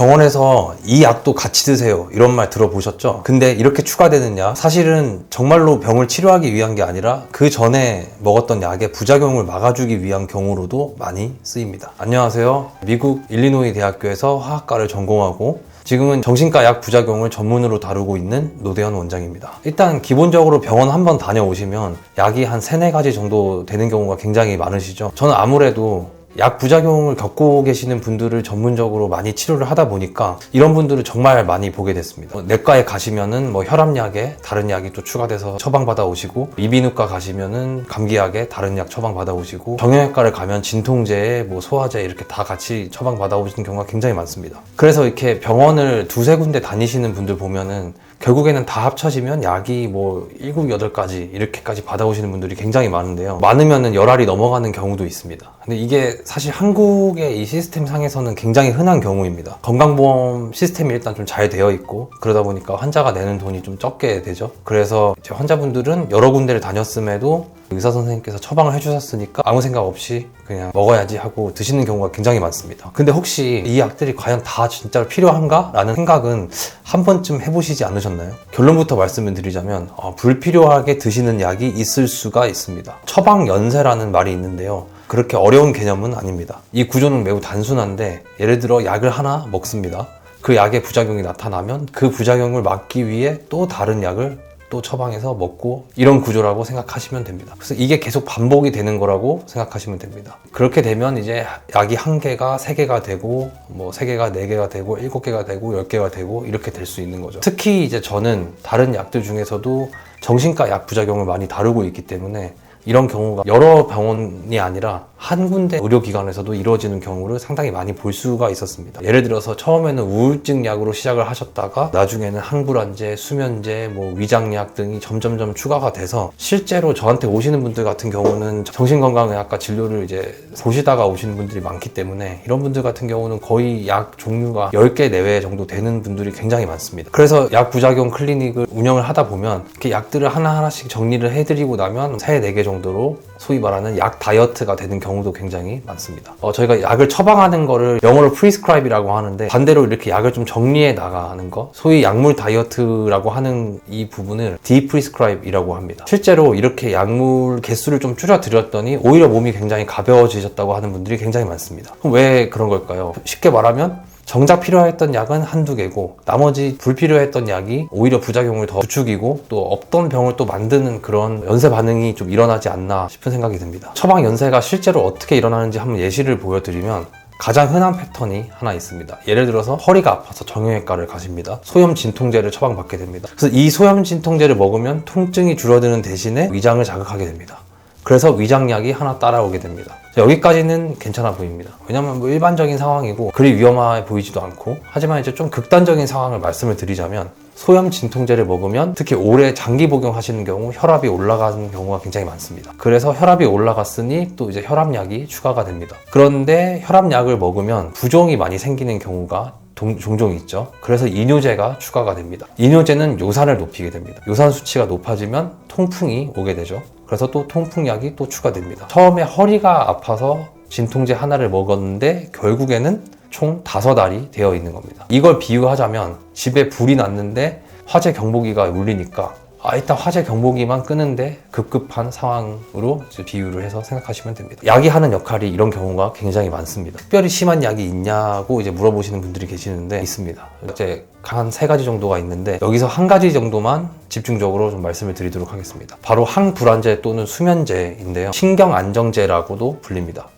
병원에서 이 약도 같이 드세요 이런 말 들어보셨죠? 근데 이렇게 추가되는 약 사실은 정말로 병을 치료하기 위한 게 아니라 그 전에 먹었던 약의 부작용을 막아주기 위한 경우로도 많이 쓰입니다. 안녕하세요. 미국 일리노이 대학교에서 화학과를 전공하고 지금은 정신과 약 부작용을 전문으로 다루고 있는 노대현 원장입니다. 일단 기본적으로 병원 한번 다녀오시면 약이 한 3-4가지 정도 되는 경우가 굉장히 많으시죠. 저는 아무래도 약 부작용을 겪고 계시는 분들을 전문적으로 많이 치료를 하다 보니까 이런 분들을 정말 많이 보게 됐습니다. 내과에 가시면은 혈압약에 다른 약이 또 추가돼서 처방받아 오시고, 이비인후과 가시면은 감기약에 다른 약 처방받아 오시고, 정형외과를 가면 진통제에 소화제 이렇게 다 같이 처방받아 오시는 경우가 굉장히 많습니다. 그래서 이렇게 병원을 2-3군데 다니시는 분들 보면은 결국에는 다 합쳐지면 약이 7, 8가지 이렇게까지 받아오시는 분들이 굉장히 많은데요. 많으면은 열알이 넘어가는 경우도 있습니다. 근데 이게 사실 한국의 이 시스템 상에서는 굉장히 흔한 경우입니다. 건강보험 시스템이 일단 좀 잘 되어 있고, 그러다 보니까 환자가 내는 돈이 좀 적게 되죠. 그래서 이제 환자분들은 여러 군데를 다녔음에도 의사 선생님께서 처방을 해주셨으니까 아무 생각 없이 그냥 먹어야지 하고 드시는 경우가 굉장히 많습니다. 근데 혹시 이 약들이 과연 다 진짜로 필요한가? 라는 생각은 한 번쯤 해보시지 않으셨나요? 결론부터 말씀을 드리자면 불필요하게 드시는 약이 있을 수가 있습니다. 처방 연세라는 말이 있는데요. 그렇게 어려운 개념은 아닙니다. 이 구조는 매우 단순한데, 예를 들어 약을 하나 먹습니다. 그 약의 부작용이 나타나면 그 부작용을 막기 위해 또 다른 약을 또 처방해서 먹고, 이런 구조라고 생각하시면 됩니다. 그래서 이게 계속 반복이 되는 거라고 생각하시면 됩니다. 그렇게 되면 이제 약이 1개가 3개가 되고 3개가 4개가 되고 7개가 되고 10개가 되고 이렇게 될 수 있는 거죠. 특히 이제 저는 다른 약들 중에서도 정신과 약 부작용을 많이 다루고 있기 때문에 이런 경우가 여러 병원이 아니라 한 군데 의료기관에서도 이루어지는 경우를 상당히 많이 볼 수가 있었습니다. 예를 들어서 처음에는 우울증 약으로 시작을 하셨다가 나중에는 항불안제, 수면제, 위장약 등이 점점점 추가가 돼서 실제로 저한테 오시는 분들 같은 경우는 정신건강의학과 진료를 이제 보시다가 오시는 분들이 많기 때문에 이런 분들 같은 경우는 거의 약 종류가 10개 내외 정도 되는 분들이 굉장히 많습니다. 그래서 약 부작용 클리닉을 운영을 하다 보면 이렇게 약들을 하나하나씩 정리를 해드리고 나면 3-4개 정도로 소위 말하는 약 다이어트가 되는 경우도 굉장히 많습니다. 저희가 약을 처방하는 거를 영어로 prescribe이라고 하는데, 반대로 이렇게 약을 좀 정리해 나가는 거, 소위 약물 다이어트라고 하는 이 부분을 deprescribe이라고 합니다. 실제로 이렇게 약물 개수를 좀 줄여드렸더니 오히려 몸이 굉장히 가벼워지셨다고 하는 분들이 굉장히 많습니다. 그럼 왜 그런 걸까요? 쉽게 말하면 정작 필요했던 약은 1-2개고 나머지 불필요했던 약이 오히려 부작용을 더 부추기고 또 없던 병을 또 만드는 그런 연쇄 반응이 좀 일어나지 않나 싶은 생각이 듭니다. 처방 연쇄가 실제로 어떻게 일어나는지 한번 예시를 보여드리면, 가장 흔한 패턴이 하나 있습니다. 예를 들어서 허리가 아파서 정형외과를 가십니다. 소염 진통제를 처방받게 됩니다. 그래서 이 소염 진통제를 먹으면 통증이 줄어드는 대신에 위장을 자극하게 됩니다. 그래서 위장약이 하나 따라오게 됩니다. 여기까지는 괜찮아 보입니다. 왜냐면 일반적인 상황이고 그리 위험해 보이지도 않고, 하지만 이제 좀 극단적인 상황을 말씀을 드리자면, 소염 진통제를 먹으면 특히 오래 장기 복용하시는 경우 혈압이 올라가는 경우가 굉장히 많습니다. 그래서 혈압이 올라갔으니 또 이제 혈압약이 추가가 됩니다. 그런데 혈압약을 먹으면 부종이 많이 생기는 경우가 종종 있죠. 그래서 이뇨제가 추가가 됩니다. 이뇨제는 요산을 높이게 됩니다. 요산 수치가 높아지면 통풍이 오게 되죠. 그래서 또 통풍약이 또 추가됩니다. 처음에 허리가 아파서 진통제 하나를 먹었는데 결국에는 총 5알이 되어 있는 겁니다. 이걸 비유하자면 집에 불이 났는데 화재 경보기가 울리니까 일단 화재 경보기만 끄는데 급급한 상황으로 비유를 해서 생각하시면 됩니다. 약이 하는 역할이 이런 경우가 굉장히 많습니다. 특별히 심한 약이 있냐고 이제 물어보시는 분들이 계시는데 있습니다. 이제 한 3가지 정도가 있는데 여기서 1가지 정도만 집중적으로 좀 말씀을 드리도록 하겠습니다. 바로 항불안제 또는 수면제인데요. 신경안정제라고도 불립니다.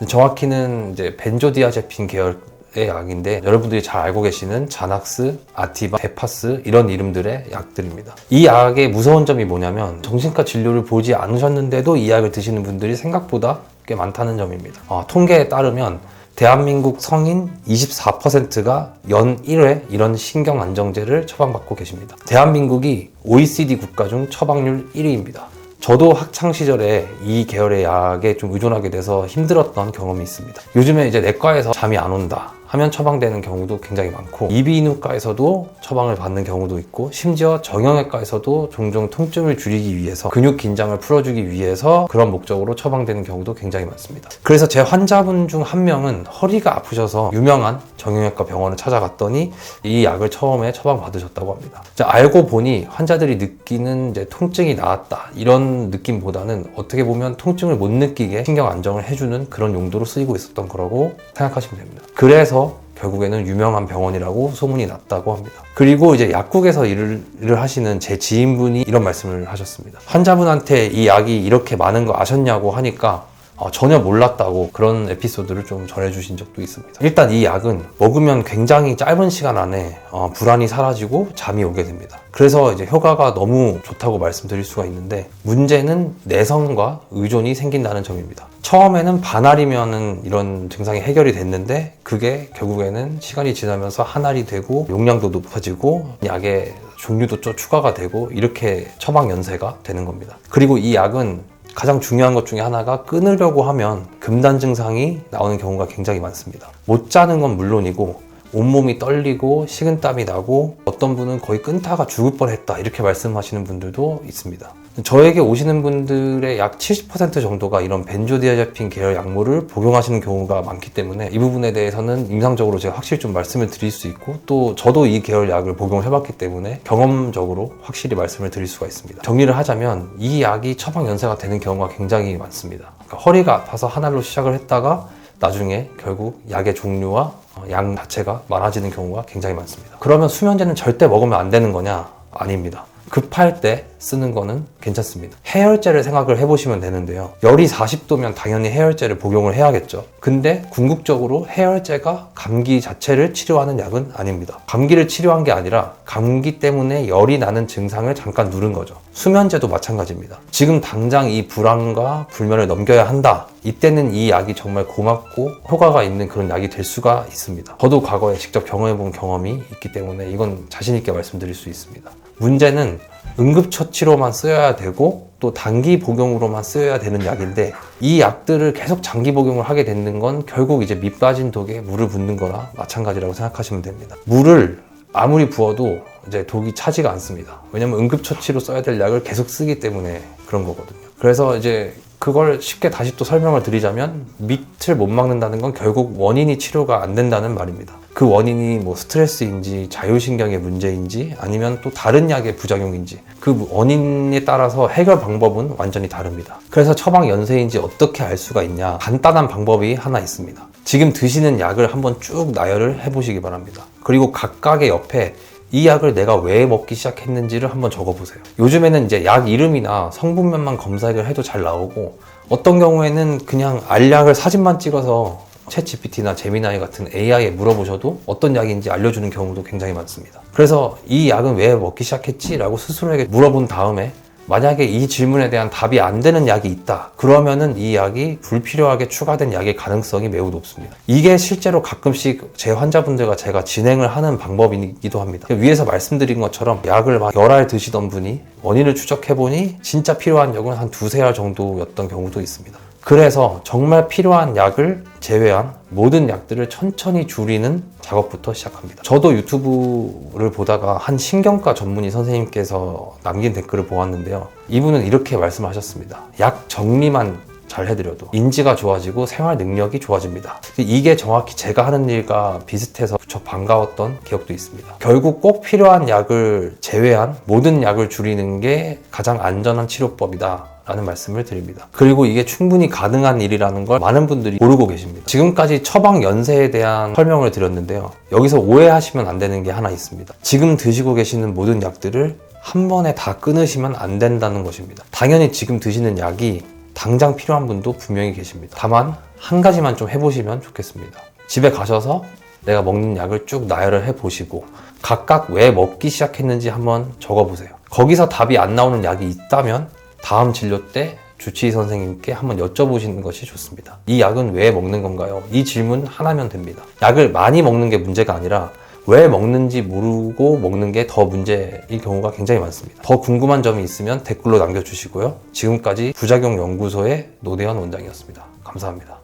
정확히는 이제 벤조디아제핀 계열의 약인데, 여러분들이 잘 알고 계시는 자낙스, 아티바, 데파스 이런 이름들의 약들입니다. 이 약의 무서운 점이 뭐냐면, 정신과 진료를 보지 않으셨는데도 이 약을 드시는 분들이 생각보다 꽤 많다는 점입니다. 통계에 따르면 대한민국 성인 24%가 연 1회 이런 신경안정제를 처방받고 계십니다. 대한민국이 OECD 국가 중 처방률 1위입니다. 저도 학창시절에 이 계열의 약에 좀 의존하게 돼서 힘들었던 경험이 있습니다. 요즘에 이제 내과에서 잠이 안 온다 하면 처방되는 경우도 굉장히 많고, 이비인후과에서도 처방을 받는 경우도 있고, 심지어 정형외과에서도 종종 통증을 줄이기 위해서, 근육 긴장을 풀어주기 위해서 그런 목적으로 처방되는 경우도 굉장히 많습니다. 그래서 제 환자분 중 한 명은 허리가 아프셔서 유명한 정형외과 병원을 찾아갔더니 이 약을 처음에 처방받으셨다고 합니다. 알고 보니 환자들이 느끼는 이제 통증이 나았다, 이런 느낌보다는 어떻게 보면 통증을 못 느끼게 신경 안정을 해주는 그런 용도로 쓰이고 있었던 거라고 생각하시면 됩니다. 그래서 결국에는 유명한 병원이라고 소문이 났다고 합니다. 그리고 이제 약국에서 일을 하시는 제 지인분이 이런 말씀을 하셨습니다. 환자분한테 이 약이 이렇게 많은 거 아셨냐고 하니까 전혀 몰랐다고 그런 에피소드를 좀 전해주신 적도 있습니다. 일단 이 약은 먹으면 굉장히 짧은 시간 안에 불안이 사라지고 잠이 오게 됩니다. 그래서 이제 효과가 너무 좋다고 말씀드릴 수가 있는데, 문제는 내성과 의존이 생긴다는 점입니다. 처음에는 반알이면은 이런 증상이 해결이 됐는데, 그게 결국에는 시간이 지나면서 한 알이 되고 용량도 높아지고 약의 종류도 좀 추가가 되고, 이렇게 처방 연쇄가 되는 겁니다. 그리고 이 약은 가장 중요한 것 중에 하나가, 끊으려고 하면 금단 증상이 나오는 경우가 굉장히 많습니다. 못 자는 건 물론이고 온몸이 떨리고 식은땀이 나고, 어떤 분은 거의 끊다가 죽을 뻔했다, 이렇게 말씀하시는 분들도 있습니다. 저에게 오시는 분들의 약 70% 정도가 이런 벤조디아제핀 계열 약물을 복용하시는 경우가 많기 때문에, 이 부분에 대해서는 임상적으로 제가 확실히 좀 말씀을 드릴 수 있고, 또 저도 이 계열 약을 복용을 해봤기 때문에 경험적으로 확실히 말씀을 드릴 수가 있습니다. 정리를 하자면 이 약이 처방 연쇄가 되는 경우가 굉장히 많습니다. 그러니까 허리가 아파서 한 알로 시작을 했다가 나중에 결국 약의 종류와 양 자체가 많아지는 경우가 굉장히 많습니다. 그러면 수면제는 절대 먹으면 안 되는 거냐? 아닙니다. 급할 때 쓰는 거는 괜찮습니다. 해열제를 생각을 해보시면 되는데요. 열이 40도면 당연히 해열제를 복용을 해야겠죠. 근데 궁극적으로 해열제가 감기 자체를 치료하는 약은 아닙니다. 감기를 치료한 게 아니라 감기 때문에 열이 나는 증상을 잠깐 누른 거죠. 수면제도 마찬가지입니다. 지금 당장 이 불안과 불면을 넘겨야 한다, 이때는 이 약이 정말 고맙고 효과가 있는 그런 약이 될 수가 있습니다. 저도 과거에 직접 경험해본 경험이 있기 때문에 이건 자신 있게 말씀드릴 수 있습니다. 문제는 응급처치로만 쓰여야 되고 또 단기 복용으로만 쓰여야 되는 약인데, 이 약들을 계속 장기 복용을 하게 되는 건 결국 이제 밑 빠진 독에 물을 붓는 거나 마찬가지라고 생각하시면 됩니다. 물을 아무리 부어도 이제 독이 차지가 않습니다. 왜냐면 응급처치로 써야 될 약을 계속 쓰기 때문에 그런 거거든요. 그래서 이제 그걸 쉽게 다시 또 설명을 드리자면, 밑을 못 막는다는 건 결국 원인이 치료가 안 된다는 말입니다. 그 원인이 뭐 스트레스인지 자율신경의 문제인지 아니면 또 다른 약의 부작용인지, 그 원인에 따라서 해결 방법은 완전히 다릅니다. 그래서 처방 연쇄인지 어떻게 알 수가 있냐? 간단한 방법이 하나 있습니다. 지금 드시는 약을 한번 쭉 나열을 해보시기 바랍니다. 그리고 각각의 옆에 이 약을 내가 왜 먹기 시작했는지를 한번 적어보세요. 요즘에는 이제 약 이름이나 성분면만 검색을 해도 잘 나오고, 어떤 경우에는 그냥 알약을 사진만 찍어서 챗 GPT나 제미나이 같은 AI에 물어보셔도 어떤 약인지 알려주는 경우도 굉장히 많습니다. 그래서 이 약은 왜 먹기 시작했지? 라고 스스로에게 물어본 다음에 만약에 이 질문에 대한 답이 안 되는 약이 있다, 그러면은 이 약이 불필요하게 추가된 약일 가능성이 매우 높습니다. 이게 실제로 가끔씩 제 환자분들과 제가 진행을 하는 방법이기도 합니다. 위에서 말씀드린 것처럼 약을 막 열알 드시던 분이 원인을 추적해보니 진짜 필요한 약은 한 2-3알 정도였던 경우도 있습니다. 그래서 정말 필요한 약을 제외한 모든 약들을 천천히 줄이는 작업부터 시작합니다. 저도 유튜브를 보다가 한 신경과 전문의 선생님께서 남긴 댓글을 보았는데요. 이분은 이렇게 말씀하셨습니다. 약 정리만 잘 해드려도 인지가 좋아지고 생활 능력이 좋아집니다. 이게 정확히 제가 하는 일과 비슷해서 무척 반가웠던 기억도 있습니다. 결국 꼭 필요한 약을 제외한 모든 약을 줄이는 게 가장 안전한 치료법이다 라는 말씀을 드립니다. 그리고 이게 충분히 가능한 일이라는 걸 많은 분들이 모르고 계십니다. 지금까지 처방 연쇄에 대한 설명을 드렸는데요. 여기서 오해하시면 안 되는 게 하나 있습니다. 지금 드시고 계시는 모든 약들을 한 번에 다 끊으시면 안 된다는 것입니다. 당연히 지금 드시는 약이 당장 필요한 분도 분명히 계십니다. 다만 한 가지만 좀 해보시면 좋겠습니다. 집에 가셔서 내가 먹는 약을 쭉 나열을 해보시고 각각 왜 먹기 시작했는지 한번 적어보세요. 거기서 답이 안 나오는 약이 있다면 다음 진료 때 주치의 선생님께 한번 여쭤보시는 것이 좋습니다. 이 약은 왜 먹는 건가요? 이 질문 하나면 됩니다. 약을 많이 먹는 게 문제가 아니라 왜 먹는지 모르고 먹는 게 더 문제일 경우가 굉장히 많습니다. 더 궁금한 점이 있으면 댓글로 남겨주시고요. 지금까지 부작용 연구소의 노대현 원장이었습니다. 감사합니다.